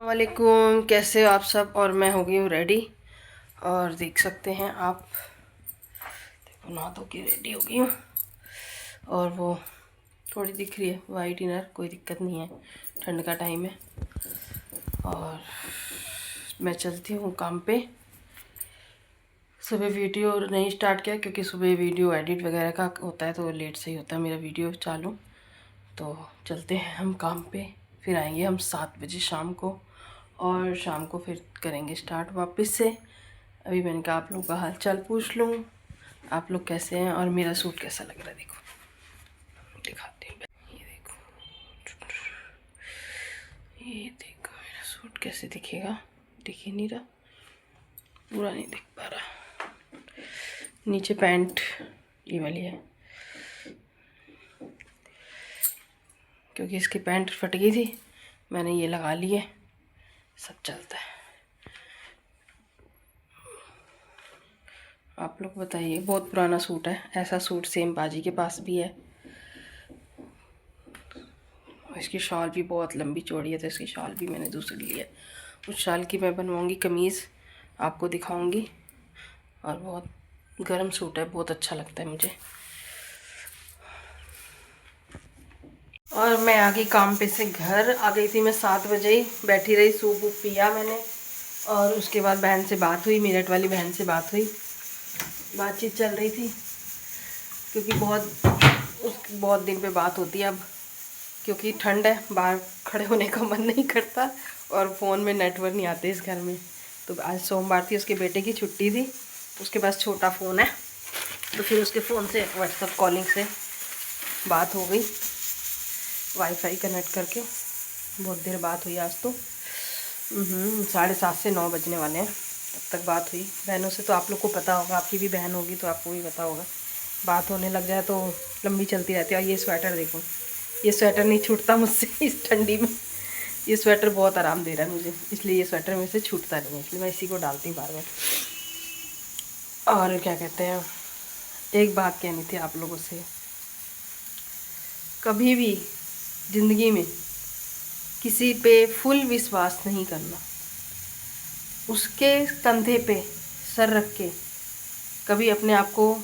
वालेकुम, कैसे हो आप सब। और मैं हो गई हूँ रेडी और देख सकते हैं आप, देखो नहा धो के रेडी हो गई हूँ। और वो थोड़ी दिख रही है वाइट इनर, कोई दिक्कत नहीं है, ठंड का टाइम है। और मैं चलती हूँ काम पे। सुबह वीडियो नहीं स्टार्ट किया क्योंकि सुबह वीडियो एडिट वगैरह का होता है तो लेट से ही होता है मेरा वीडियो चालू। तो चलते हैं हम काम पे, फिर आएंगे हम 7 बजे शाम को, और शाम को फिर करेंगे स्टार्ट वापस से। अभी मैंने कहा आप लोग का हाल चाल पूछ लूँ, आप लोग कैसे हैं और मेरा सूट कैसा लग रहा है। देखो दिखाते हैं, ये देखो, ये देखो मेरा सूट कैसे दिखेगा, दिख ही नहीं रहा, पूरा नहीं दिख पा रहा। नीचे पैंट ये वाली है क्योंकि इसकी पैंट फट गई थी, मैंने ये लगा ली है, सब चलता है। आप लोग बताइए, बहुत पुराना सूट है, ऐसा सूट सेम बाजी के पास भी है। इसकी शॉल भी बहुत लंबी चौड़ी है तो इसकी शॉल भी मैंने दूसरी ली है। उस शॉल की मैं बनवाऊंगी कमीज़, आपको दिखाऊंगी। और बहुत गर्म सूट है, बहुत अच्छा लगता है मुझे। और मैं आ गई काम पे से घर, आ गई थी मैं 7 बजे ही, बैठी रही, सूप वूप पिया मैंने। और उसके बाद बहन से बात हुई, मेरठ वाली बहन से बात हुई, बातचीत चल रही थी क्योंकि बहुत दिन पे बात होती है अब, क्योंकि ठंड है, बाहर खड़े होने का मन नहीं करता और फ़ोन में नेटवर्क नहीं आते इस घर में। तो आज सोमवार थी, उसके बेटे की छुट्टी थी, उसके पास छोटा फ़ोन है, तो फिर उसके फ़ोन से व्हाट्सएप कॉलिंग से बात हो गई, वाईफाई कनेक्ट करके। बहुत देर बात हुई आज तो, 7:30 से 9 बजने वाले हैं, तब तक बात हुई। बहनों से तो आप लोग को पता होगा, आपकी भी बहन होगी तो आपको भी पता होगा, बात होने लग जाए तो लंबी चलती रहती है। और ये स्वेटर देखो, ये स्वेटर नहीं छूटता मुझसे इस ठंडी में, ये स्वेटर बहुत आराम दे रहा है मुझे, इसलिए ये स्वेटर मेरे से छूटता नहीं है, इसलिए मैं इसी को डालती हूँ बार बार। और क्या कहते हैं, एक बात कहनी थी आप लोगों से, कभी भी ज़िंदगी में किसी पे फुल विश्वास नहीं करना। उसके कंधे पे सर रख के कभी अपने आप को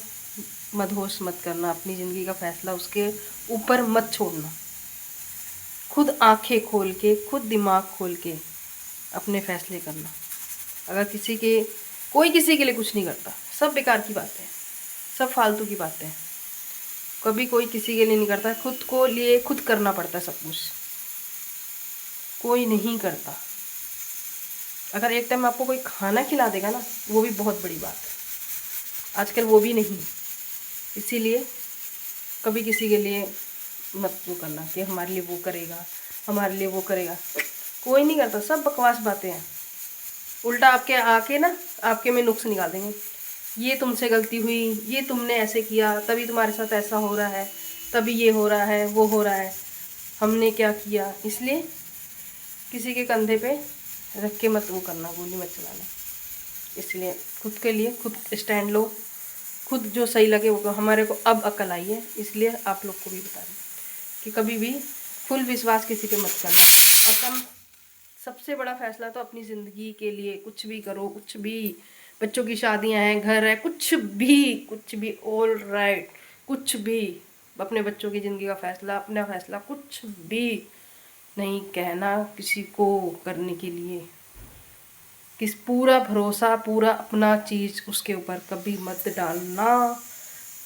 मदहोश मत करना, अपनी ज़िंदगी का फैसला उसके ऊपर मत छोड़ना। खुद आंखें खोल के, खुद दिमाग खोल के अपने फैसले करना। अगर कोई किसी के लिए कुछ नहीं करता, सब बेकार की बातें हैं, सब फालतू की बातें हैं। कभी कोई किसी के लिए नहीं करता, खुद को लिए खुद करना पड़ता है सब कुछ, कोई नहीं करता। अगर एक टाइम आपको कोई खाना खिला देगा ना, वो भी बहुत बड़ी बात है, आजकल वो भी नहीं। इसीलिए कभी किसी के लिए मत वो करना कि हमारे लिए वो करेगा, हमारे लिए वो करेगा, कोई नहीं करता, सब बकवास बातें हैं। उल्टा आपके आके ना आपके में नुक्स निकाल देंगे, ये तुमसे गलती हुई, ये तुमने ऐसे किया तभी तुम्हारे साथ ऐसा हो रहा है, तभी ये हो रहा है, वो हो रहा है, हमने क्या किया। इसलिए किसी के कंधे पे रख के मत वो करना, गोली मत चलाना। इसलिए खुद के लिए खुद स्टैंड लो, खुद जो सही लगे वो करो। हमारे को अब अकल आई है, इसलिए आप लोग को भी बता रही कि कभी भी फुल विश्वास किसी पे मत करना। और कम सबसे बड़ा फैसला तो अपनी ज़िंदगी के लिए कुछ भी करो, कुछ भी, बच्चों की शादियां हैं, घर है, कुछ भी ऑल राइट, कुछ भी, अपने बच्चों की ज़िंदगी का फैसला, अपना फैसला, कुछ भी नहीं कहना किसी को करने के लिए। पूरा भरोसा, पूरा अपना चीज़ उसके ऊपर कभी मत डालना।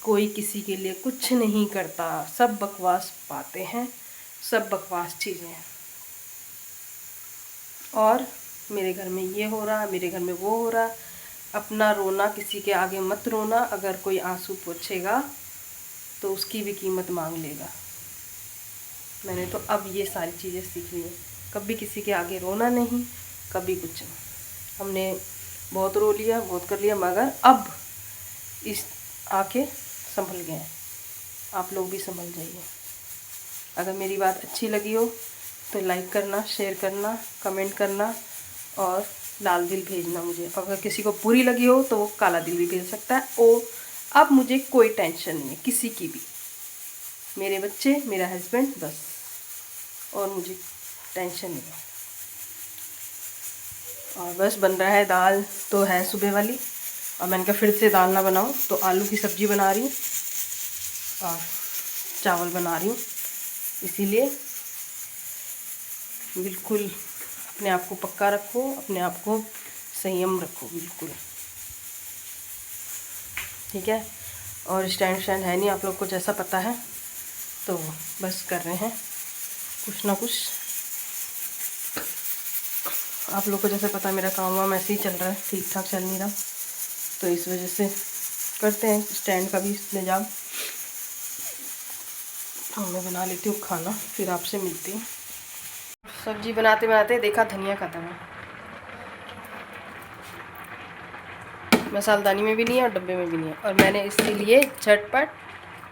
कोई किसी के लिए कुछ नहीं करता, सब बकवास बातें हैं, सब बकवास चीज़ें हैं। और मेरे घर में ये हो रहा, मेरे घर में वो हो रहा, अपना रोना किसी के आगे मत रोना। अगर कोई आंसू पोंछेगा तो उसकी भी कीमत मांग लेगा। मैंने तो अब ये सारी चीज़ें सीख ली हैं, कभी किसी के आगे रोना नहीं, कभी कुछ नहीं। हमने बहुत रो लिया, बहुत कर लिया, मगर अब इस आके संभल गए हैं। आप लोग भी संभल जाइए। अगर मेरी बात अच्छी लगी हो तो लाइक करना, शेयर करना, कमेंट करना और लाल दिल भेजना मुझे। अगर किसी को बुरी लगी हो तो वो काला दिल भी भेज सकता है। ओ अब मुझे कोई टेंशन नहीं है किसी की भी, मेरे बच्चे, मेरा हस्बैंड, बस, और मुझे टेंशन नहीं है। और बस बन रहा है। दाल तो है सुबह वाली, और मैंने कहा फिर से दाल ना बनाऊं, तो आलू की सब्ज़ी बना रही हूँ और चावल बना रही हूँ। इसीलिए बिल्कुल अपने आप को पक्का रखो, अपने आप को संयम रखो बिल्कुल, ठीक है। और स्टैंड है नहीं, आप लोग को जैसा पता है, तो बस कर रहे हैं कुछ ना कुछ। आप लोग को जैसे पता है मेरा काम वाम ऐसे ही चल रहा है, ठीक ठाक चल नहीं रहा, तो इस वजह से करते हैं स्टैंड का भी इंतजाम। तो मैं बना लेती हूँ खाना, फिर आपसे मिलती हूँ। सब्जी बनाते बनाते देखा धनिया खत्म है, मसालदानी में भी नहीं है और डब्बे में भी नहीं है, और मैंने इसीलिए झटपट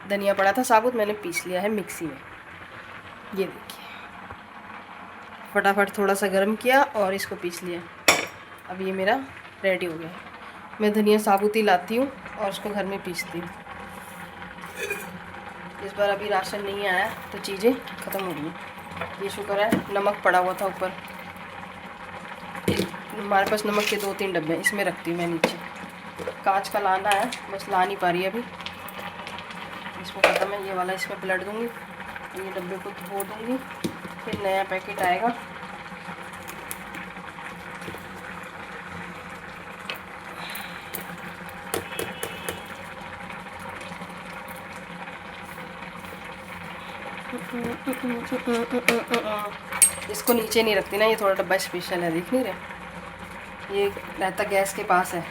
धनिया पड़ा था साबुत, मैंने पीस लिया है मिक्सी में। ये देखिए, फटाफट थोड़ा सा गर्म किया और इसको पीस लिया। अब ये मेरा रेडी हो गया है। मैं धनिया साबुत ही लाती हूँ और उसको घर में पीसती हूँ। इस बार अभी राशन नहीं आया तो चीज़ें ख़त्म हो रही हैं। ये शुक्र है नमक पड़ा हुआ था ऊपर, हमारे पास नमक के 2-3 डब्बे हैं, इसमें रखती हूँ मैं नीचे। कांच का लाना है, बस ला नहीं पा रही अभी। इसमें ख़त्म है, ये वाला इसमें पलट दूँगी, ये डब्बे को धो दूँगी, फिर नया पैकेट आएगा। इसको नीचे नहीं रखती ना, ये थोड़ा डब्बा स्पेशल है, देख नहीं रहे, ये रहता गैस के पास है।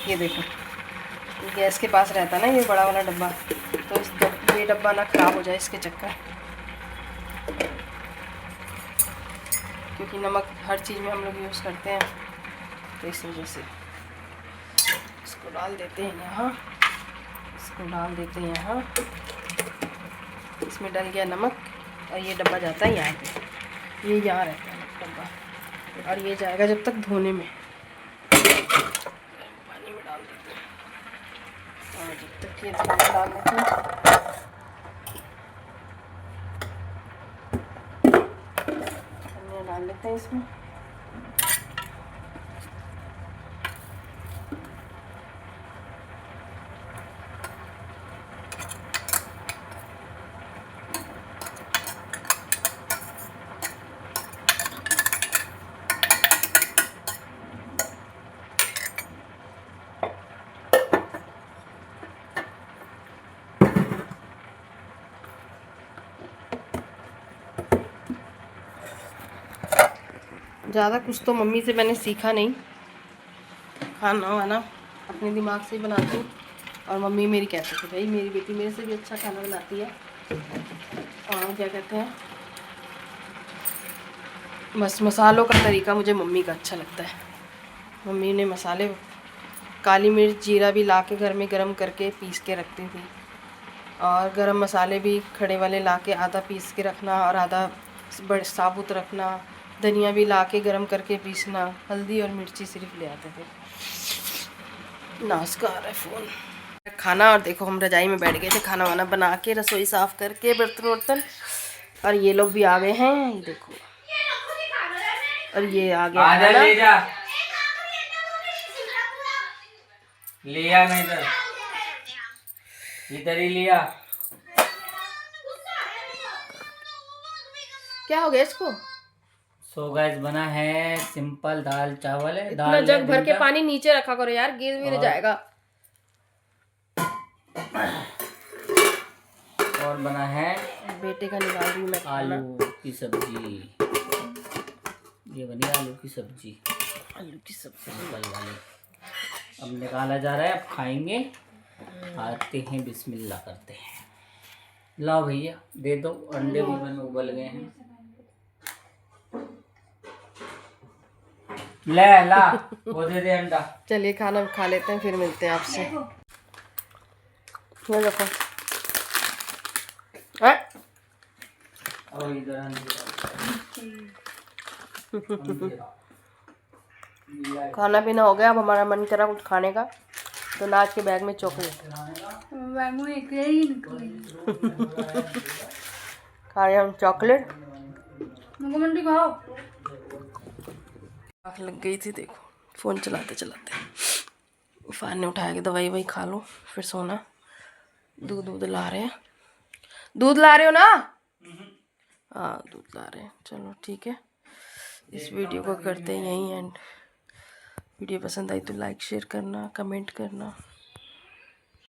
ये देखो, ये गैस के पास रहता ना ये बड़ा वाला डब्बा, तो ये डब्बा ना ख़राब हो जाए इसके चक्कर, क्योंकि नमक हर चीज़ में हम लोग यूज़ करते हैं, तो इस वजह से इसको डाल देते हैं यहाँ, इसको डाल देते हैं यहाँ। इसमें डल गया नमक, और ये डब्बा जाता है यहाँ पे, ये यहाँ रहता है डब्बा, और ये जाएगा जब तक धोने में, पानी में डाल देते हैं, और जब तक ये धोने डाल देते हैं, धनिया डाल लेते हैं इसमें। ज़्यादा कुछ तो मम्मी से मैंने सीखा नहीं, खाना वाना अपने दिमाग से ही बनाती हूँ, और मम्मी मेरी कहती थी भाई मेरी बेटी मेरे से भी अच्छा खाना बनाती है। और क्या कहते हैं, बस मसालों का तरीका मुझे मम्मी का अच्छा लगता है। मम्मी ने मसाले, काली मिर्च जीरा भी ला के घर में गरम करके पीस के रखती थी, और गरम मसाले भी खड़े वाले ला के आधा पीस के रखना और आधा बड़े साबुत रखना, धनिया भी ला के गरम करके पीसना, हल्दी और मिर्ची सिर्फ ले आते थे। नाश का आ रहा है फ़ोन। खाना, और देखो हम रजाई में बैठ गए थे खाना वाना बना के, रसोई साफ़ करके, बर्तन वर्तन, और ये लोग भी आ गए हैं, ये देखो, और ये आ गया खाना। ले जा, लिया नहीं इधर, इधर ही लिया। क्या हो गया इसको? सो गाइस बना है सिंपल दाल चावल है। इतना जग भर के पानी नीचे रखा करो यार, गिर जाएगा। और बना है बेटे का निकाल रही हूँ मैं खाना। आलू की सब्जी, ये बनी आलू की सब्जी, आलू की सब्जी सिंपल वाली। अब निकाला जा रहा है, अब खाएंगे। आते हैं, बिस्मिल्लाह करते हैं। लाओ भैया दे दो, अंडे भी बन उबल गए हैं। ले ला, वो दे दे अंडा। चलिए खाना खा लेते हैं, फिर मिलते हैं आपसे। ये देखो, और इधर खाना पीना हो गया। अब हमारा मन करा कुछ खाने का, तो नाच के बैग में चॉकलेट खा रहे हम, चॉकलेट खाओ। आँख लग गई थी देखो, फ़ोन चलाते चलाते। इरफान ने उठाया कि दवाई वही खा लो फिर सोना। दूध ला रहे हैं, दूध ला रहे हो ना? हाँ दूध ला रहे हैं। चलो ठीक है, इस वीडियो को करते हैं यहीं एंड। वीडियो पसंद आई तो लाइक शेयर करना, कमेंट करना।